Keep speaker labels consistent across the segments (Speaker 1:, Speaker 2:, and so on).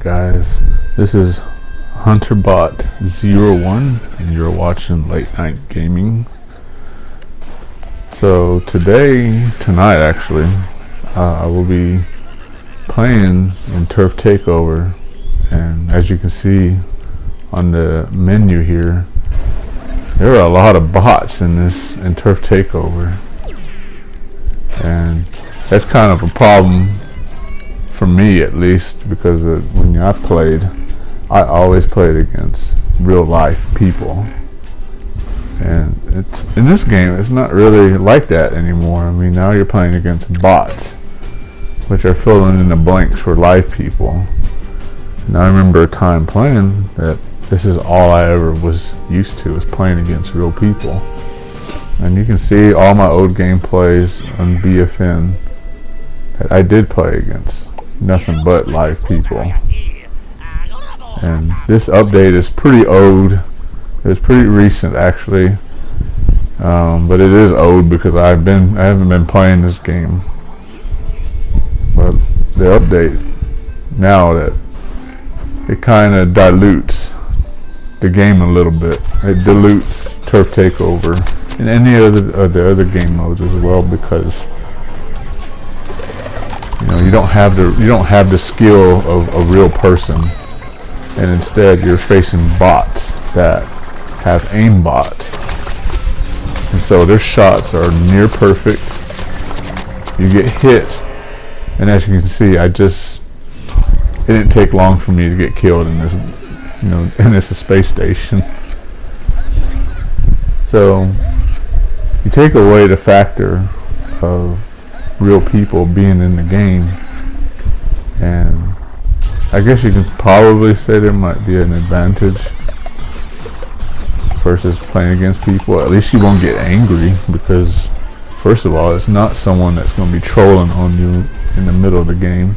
Speaker 1: guys, this is HunterBot01 and you're watching Late Night Gaming. So tonight actually, I will be playing in Turf Takeover, and as you can see on the menu here, there are a lot of bots in Turf Takeover, and that's kind of a problem for me, at least, because when I played, I always played against real life people, and it's in this game it's not really like that anymore. I mean, now you're playing against bots, which are filling in the blanks for live people. And I remember a time playing that this is all I ever was used to, is playing against real people. And you can see all my old gameplays on BFN that I did play against nothing but live people. And this update is pretty old. It's pretty recent actually, but it is old because I haven't been playing this game. But the update now, that it kind of dilutes the game a little bit. It dilutes Turf Takeover and any of the other game modes as well, because you don't have the skill of a real person, and instead you're facing bots that have aimbot, and so their shots are near perfect. You get hit, and as you can see, it didn't take long for me to get killed in this, in this space station. So you take away the factor of real people being in the game, and I guess you can probably say there might be an advantage versus playing against people. At least you won't get angry, because first of all, it's not someone that's going to be trolling on you in the middle of the game,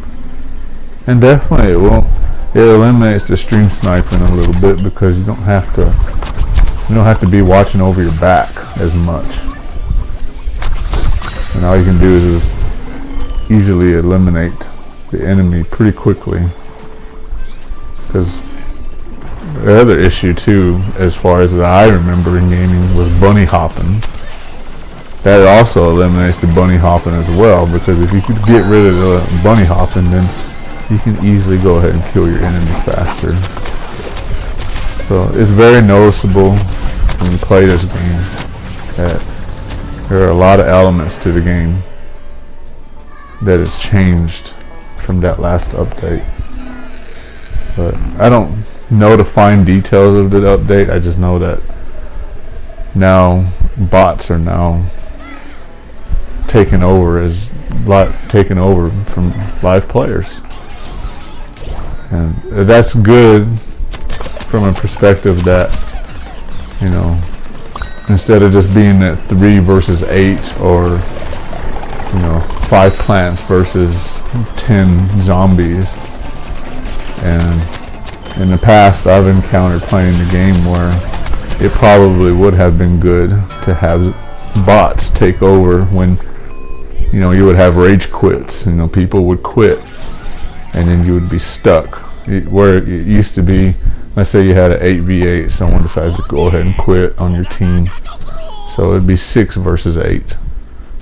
Speaker 1: and definitely it eliminates the stream sniping a little bit, because you don't have to be watching over your back as much, and all you can do is easily eliminate the enemy pretty quickly. Because the other issue too, as far as that I remember in gaming, was bunny hopping. That also eliminates the bunny hopping as well, because if you could get rid of the bunny hopping, then you can easily go ahead and kill your enemies faster. So it's very noticeable when you play this game that there are a lot of elements to the game that has changed from that last update. But I don't know the fine details of the update. I just know that now bots are now taking over from live players, and that's good from a perspective that instead of just being at 3 versus 8, or 5 plants versus 10 zombies. And in the past, I've encountered playing the game where it probably would have been good to have bots take over when you would have rage quits. People would quit, and then you would be stuck. Where it used to be, let's say you had an 8v8, someone decides to go ahead and quit on your team, so it'd be 6 versus 8.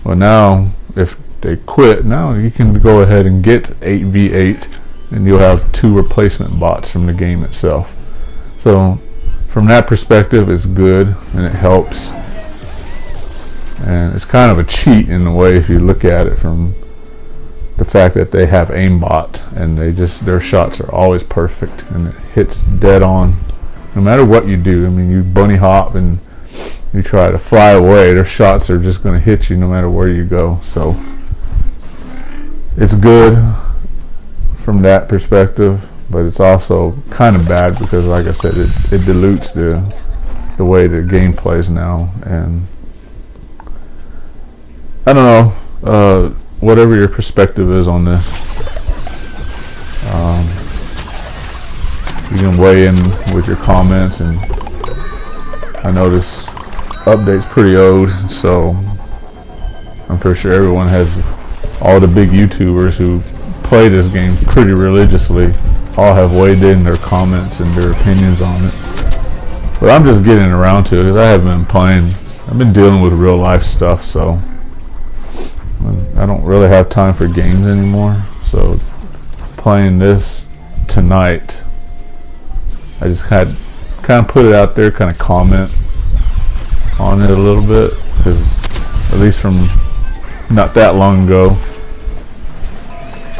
Speaker 1: Well, now if they quit, now you can go ahead and get 8v8, and you'll have 2 replacement bots from the game itself. So from that perspective, it's good, and it helps, and it's kind of a cheat in a way if you look at it from the fact that they have aimbot, and their shots are always perfect, and it hits dead on no matter what you do. I mean, you bunny hop and you try to fly away, their shots are just going to hit you no matter where you go. So it's good from that perspective, but it's also kind of bad because, like I said, it dilutes the way the game plays now. And I don't know, whatever your perspective is on this, you can weigh in with your comments. And I know this update's pretty old, so I'm pretty sure everyone has, all the big YouTubers who play this game pretty religiously all have weighed in their comments and their opinions on it. But I'm just getting around to it because I haven't been playing. I've been dealing with real life stuff, so I don't really have time for games anymore. So playing this tonight, I just had kind of put it out there, kind of comment on it a little bit, because at least from not that long ago,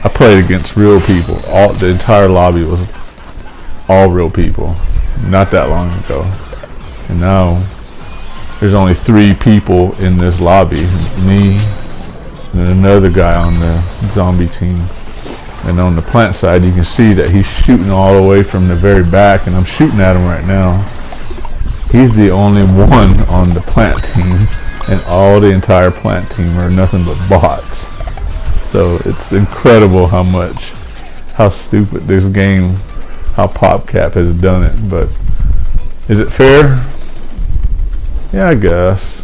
Speaker 1: I played against real people. The entire lobby was all real people, not that long ago. And now there's only 3 people in this lobby, me and then another guy on the zombie team. And on the plant side, you can see that he's shooting all the way from the very back, and I'm shooting at him right now. He's the only one on the plant team, and all the entire plant team are nothing but bots. So it's incredible how stupid this game, how PopCap has done it. But is it fair? Yeah, I guess.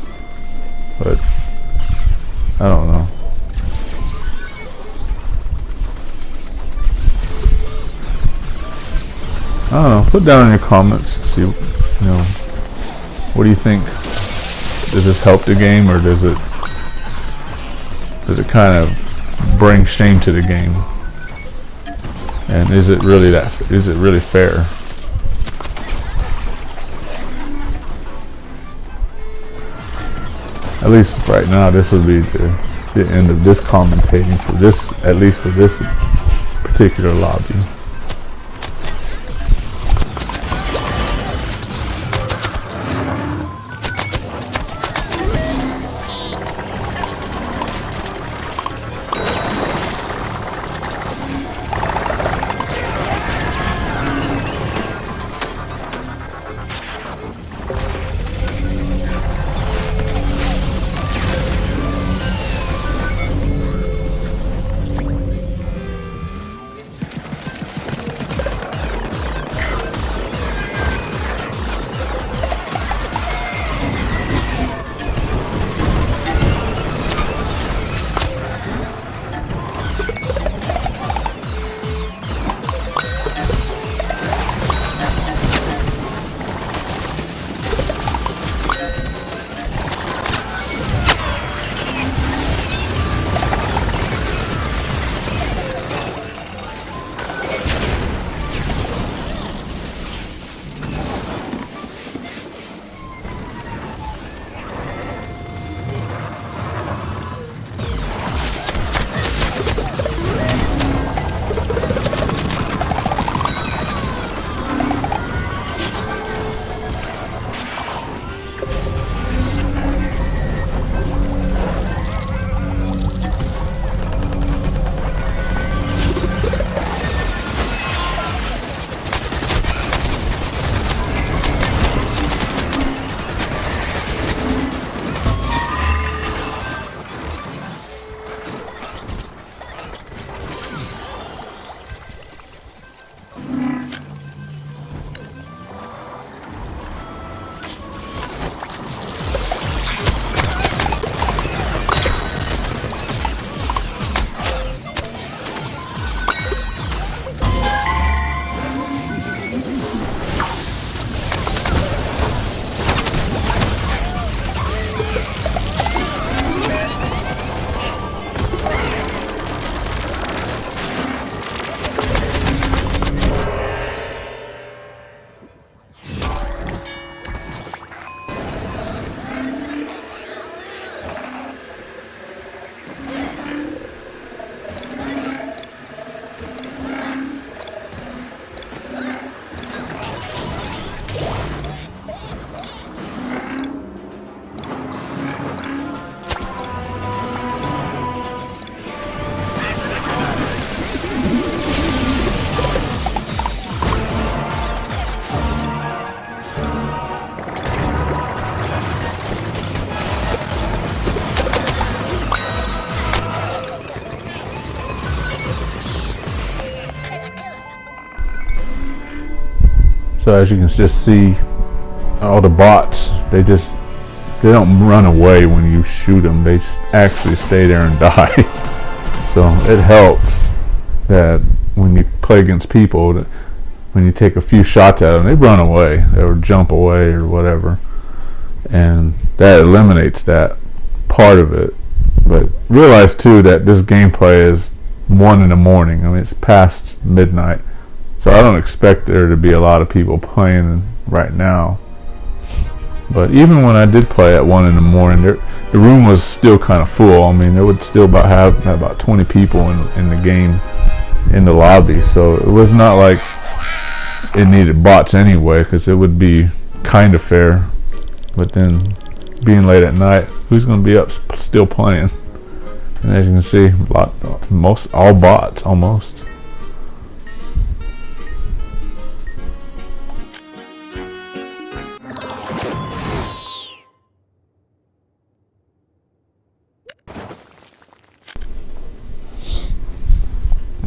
Speaker 1: But I don't know. I don't know. Put down in your comments. See, what do you think? Does this help the game, or does it kind of bring shame to the game? And is it really fair? At least right now, this will be the end of this commentating for this, at least for this particular lobby. So as you can just see, all the bots, they don't run away when you shoot them. They actually stay there and die. So it helps that when you play against people, when you take a few shots at them, they run away or jump away or whatever, and that eliminates that part of it. But realize too that this gameplay is 1 in the morning. I mean, it's past midnight, so I don't expect there to be a lot of people playing right now. But even when I did play at 1 in the morning, the room was still kind of full. I mean, there would still have about 20 people in the game, in the lobby. So it was not like it needed bots anyway, because it would be kind of fair. But then, being late at night, who's going to be up still playing? And as you can see, all bots almost.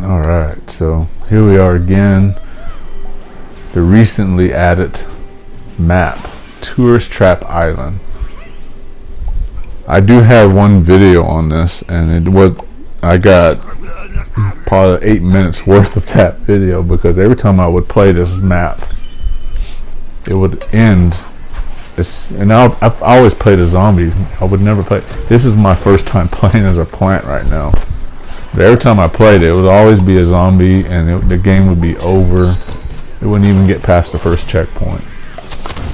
Speaker 1: Alright, so here we are again. The recently added map, Tourist Trap Island. I do have one video on this, and I got probably 8 minutes worth of that video, because every time I would play this map, it would end. And I've always played a zombie. I would never play. This is my first time playing as a plant right now. But every time I played it would always be a zombie, and the game would be over. It wouldn't even get past the first checkpoint.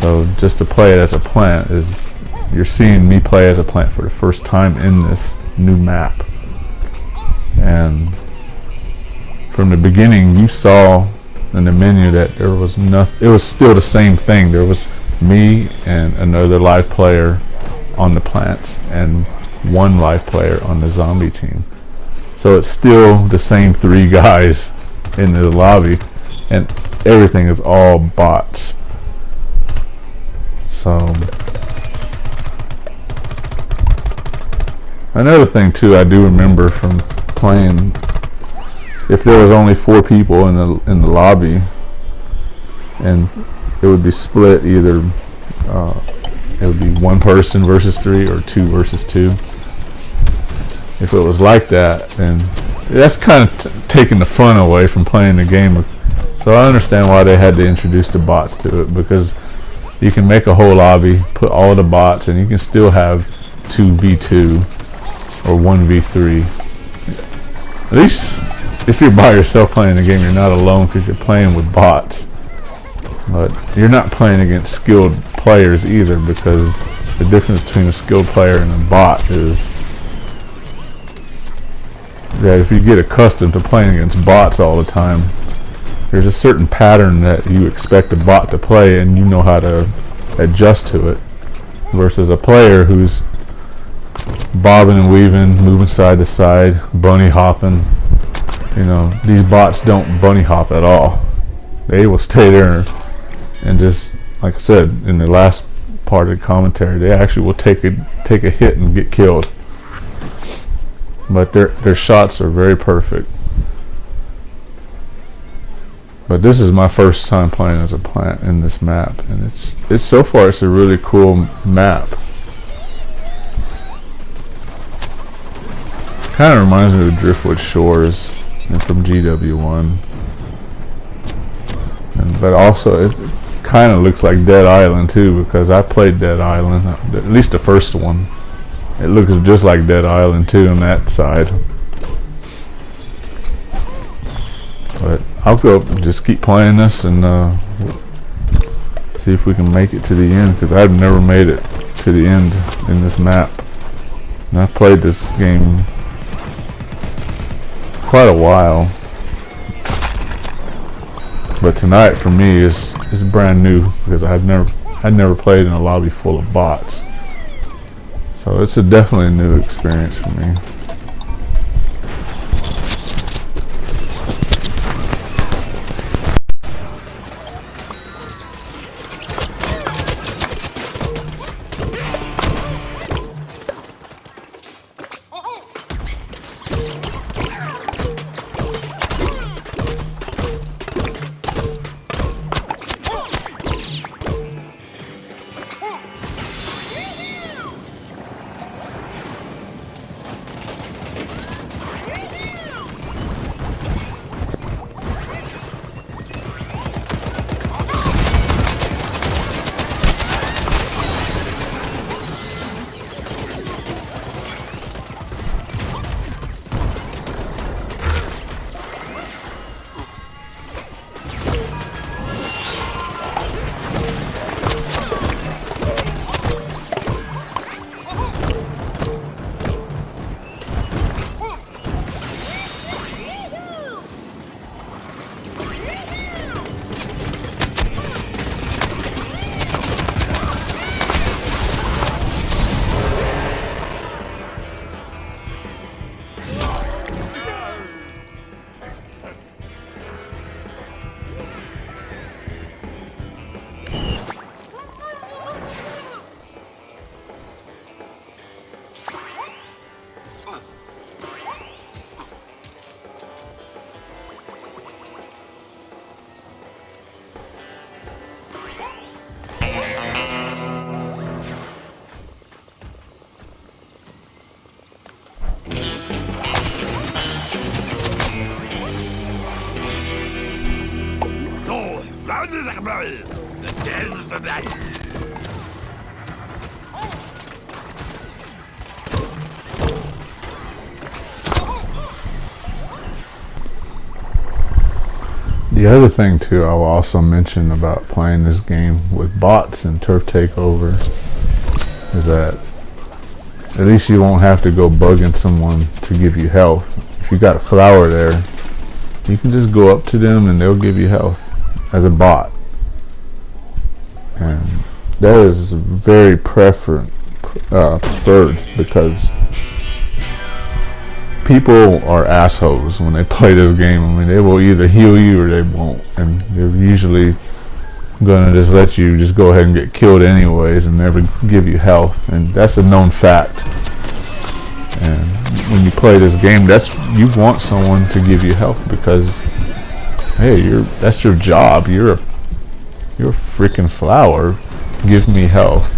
Speaker 1: So just to play it as a plant you're seeing me play as a plant for the first time in this new map. And from the beginning, you saw in the menu that there was nothing. It was still the same thing. There was me and another live player on the plants, and one live player on the zombie team. So it's still the same 3 guys in the lobby, and everything is all bots. So another thing too, I do remember from playing, if there was only 4 people in the lobby, and it would be split either it would be 1 person versus 3 or 2 versus 2. If it was like that, then that's kind of taking the fun away from playing the game. So I understand why they had to introduce the bots to it, because you can make a whole lobby, put all the bots, and you can still have 2v2 or 1v3. At least if you're by yourself playing the game, you're not alone, because you're playing with bots. But you're not playing against skilled players either, because the difference between a skilled player and a bot is that if you get accustomed to playing against bots all the time, there's a certain pattern that you expect a bot to play, and you know how to adjust to it, versus a player who's bobbing and weaving, moving side to side, bunny hopping. You know, these bots don't bunny hop at all. They will stay there, and just like I said in the last part of the commentary, they actually will take a hit and get killed. But their shots are very perfect. But this is my first time playing as a plant in this map, and it's so far it's a really cool map. Kind of reminds me of Driftwood Shores and from GW1, but also it kind of looks like Dead Island too, because I played Dead Island, at least the first one. It looks just like Dead Island too on that side. But I'll go just keep playing this and see if we can make it to the end, because I've never made it to the end in this map. And I've played this game quite a while. But tonight for me is brand new, because I'd never played in a lobby full of bots. So it's definitely a new experience for me. The other thing too, I will also mention about playing this game with bots and Turf Takeover is that at least you won't have to go bugging someone to give you health. If you got Flower there, you can just go up to them and they'll give you health as a bot. And that is very preferred because people are assholes when they play this game. I mean, they will either heal you or they won't, and they're usually gonna just let you just go ahead and get killed anyways and never give you health, and that's a known fact. And when you play this game, you want someone to give you health because hey, that's your job. You're a freaking Flower. Give me health.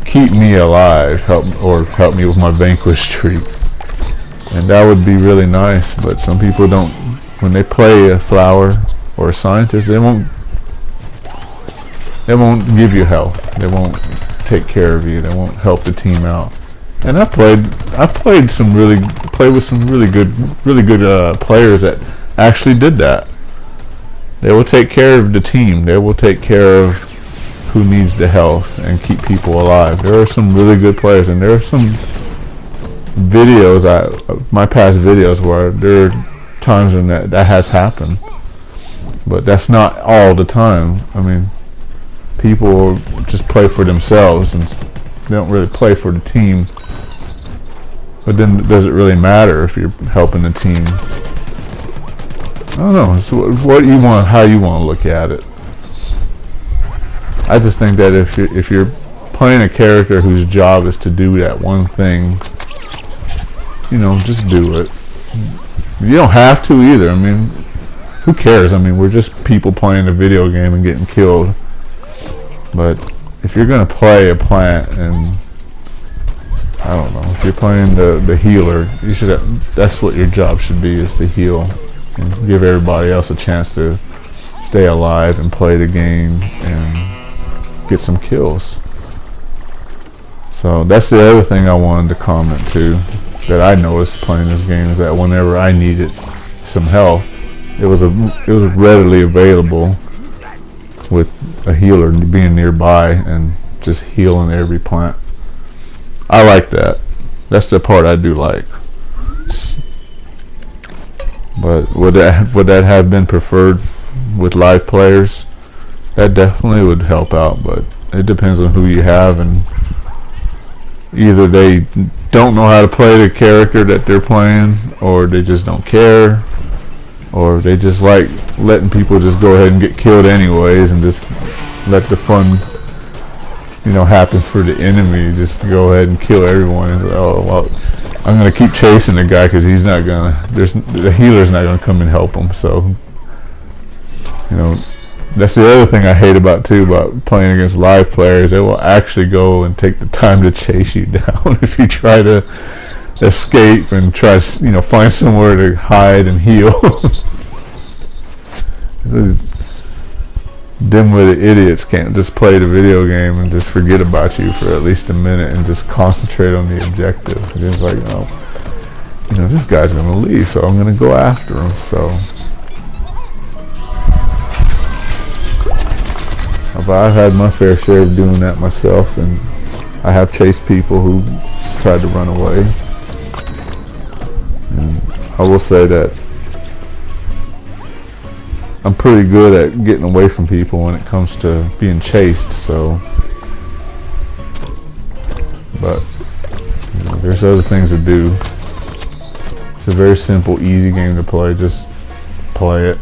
Speaker 1: Keep me alive, help me with my vanquish streak, and that would be really nice. But some people don't. When they play a Flower or a Scientist, they won't give you health. They won't take care of you. They won't help the team out. And I played with some really good players that actually did that. They will take care of the team. They will take care of who needs the health and keep people alive. There are some really good players, and there are some videos, my past videos, where there are times when that has happened. But that's not all the time. I mean, people just play for themselves and they don't really play for the team. But then does it really matter if you're helping the team? I don't know. It's what you want, how you want to look at it. I just think that if you're playing a character whose job is to do that one thing, just do it. You don't have to either. I mean, who cares? I mean, we're just people playing a video game and getting killed. But if you're gonna play a plant, and I don't know, if you're playing the healer, that's what your job should be, is to heal and give everybody else a chance to stay alive and play the game and get some kills. So that's the other thing I wanted to comment too, that I noticed playing this game, is that whenever I needed some health, it was readily available with a healer being nearby and just healing every plant. I like that. That's the part I do like. But would that have been preferred with live players? That definitely would help out, but it depends on who you have, and either they don't know how to play the character that they're playing, or they just don't care, or they just like letting people just go ahead and get killed anyways and just let the fun happen for the enemy. Just go ahead and kill everyone, and oh well, I'm gonna keep chasing the guy because he's not gonna, the healer's not gonna come and help him. So that's the other thing I hate about playing against live players. They will actually go and take the time to chase you down if you try to escape and try to find somewhere to hide and heal. Dim-witted idiots can't just play the video game and just forget about you for at least a minute and just concentrate on the objective. It's just like, this guy's gonna leave, so I'm gonna go after him. So but I've had my fair share of doing that myself, and I have chased people who tried to run away. And I will say that I'm pretty good at getting away from people when it comes to being chased. So, but there's other things to do. It's a very simple, easy game to play. Just play it.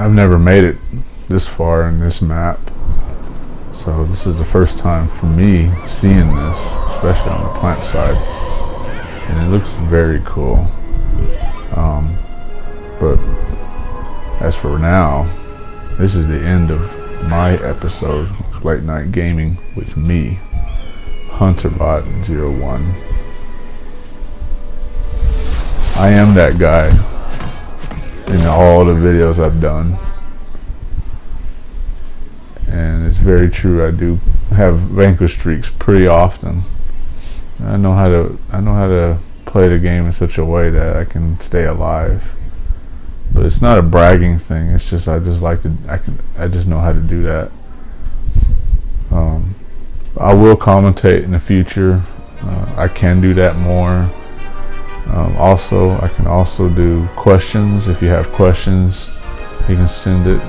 Speaker 1: I've never made it this far in this map, so So this is the first time for me seeing this, especially on the plant side, and it looks very cool. But as for now, this is the end of my episode of Late Night Gaming with me, HunterBot01. I am that guy in all the videos I've done, and it's very true. I do have vanquish streaks pretty often. I know how to play the game in such a way that I can stay alive. But it's not a bragging thing. It's just I just know how to do that. I will commentate in the future. I can do that more. Also, I can also do questions. If you have questions, you can send it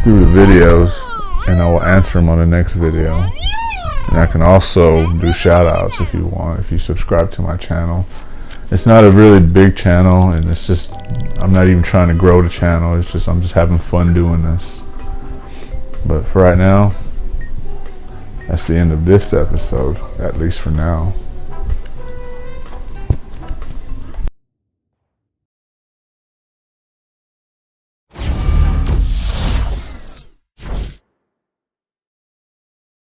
Speaker 1: through the videos, and I will answer them on the next video. And I can also do shout outs if you want, if you subscribe to my channel. It's not a really big channel, and it's just, I'm not even trying to grow the channel. It's just, I'm just having fun doing this. But for right now, that's the end of this episode, at least for now.